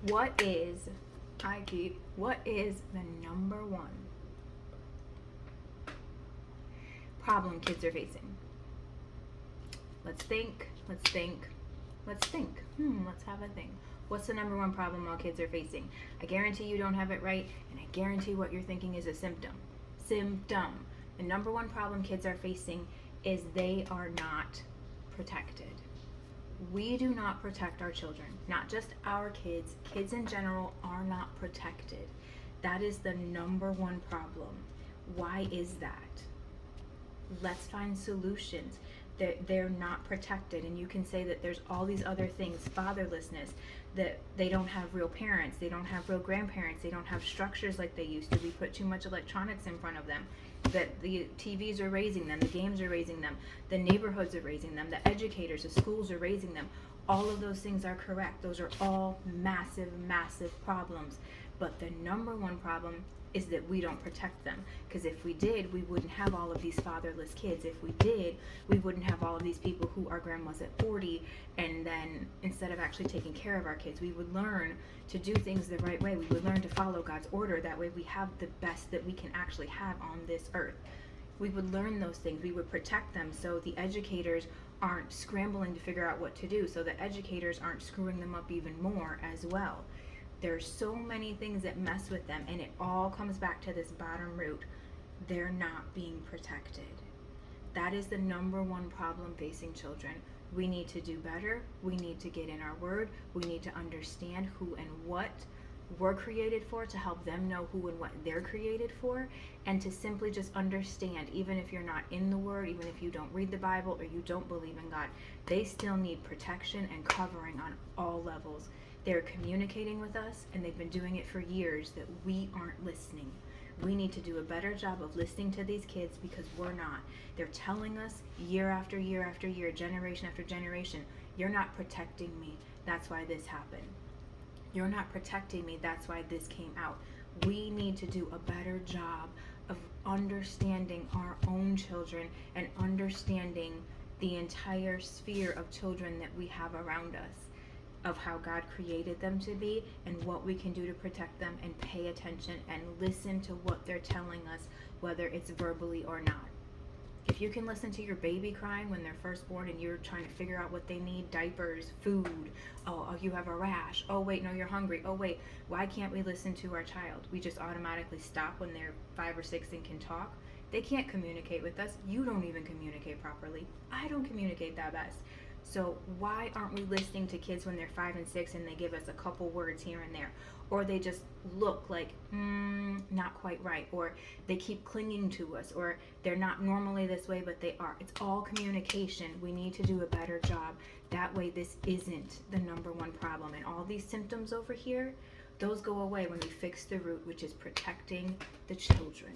What is the number one problem kids are facing? Let's think. Let's have a think. What's the number one problem all kids are facing? I guarantee you don't have it right, and I guarantee what you're thinking is a symptom. The number one problem kids are facing is they are not protected. We do not protect our children, not just our kids. Kids in general are not protected. That is the number one problem. Why is that? Let's find solutions. They're not protected, and you can say that there's all these other things, fatherlessness, that they don't have real parents, they don't have real grandparents, they don't have structures like they used to. We put too much electronics in front of them, that the TVs are raising them, the games are raising them, the neighborhoods are raising them, the educators, the schools are raising them. All of those things are correct. Those are all massive problems. But the number one problem is that we don't protect them. Because if we did, we wouldn't have all of these fatherless kids. If we did, we wouldn't have all of these people who are grandmas at 40, and then instead of actually taking care of our kids, we would learn to do things the right way. We would learn to follow God's order. That way we have the best that we can actually have on this earth. We would learn those things. We would protect them so the educators aren't scrambling to figure out what to do, so the educators aren't screwing them up even more as well. There's so many things that mess with them, and it all comes back to this bottom root. They're not being protected. That is the number one problem facing children. We need to do better. We need to get in our word. We need to understand who and what we're created for, to help them know who and what they're created for, and to simply just understand, even if you're not in the word, even if you don't read the Bible or you don't believe in God, they still need protection and covering on all levels. They're communicating with us, and they've been doing it for years, that we aren't listening. We need to do a better job of listening to these kids, because we're not. They're telling us year after year after year, generation after generation, you're not protecting me, that's why this happened. You're not protecting me, that's why this came out. We need to do a better job of understanding our own children and understanding the entire sphere of children that we have around us, of how God created them to be and what we can do to protect them, and pay attention and listen to what they're telling us, whether it's verbally or not. If you can listen to your baby crying when they're first born and you're trying to figure out what they need, diapers, food, oh, you have a rash, oh wait, no, you're hungry, oh wait, why can't we listen to our child? We just automatically stop when they're 5 or 6 and can talk. They can't communicate with us. You don't even communicate properly. I don't communicate that best. So why aren't we listening to kids when they're 5 and 6 and they give us a couple words here and there? Or they just look like, not quite right. Or they keep clinging to us. Or they're not normally this way, but they are. It's all communication. We need to do a better job. That way this isn't the number one problem. And all these symptoms over here, those go away when we fix the root, which is protecting the children.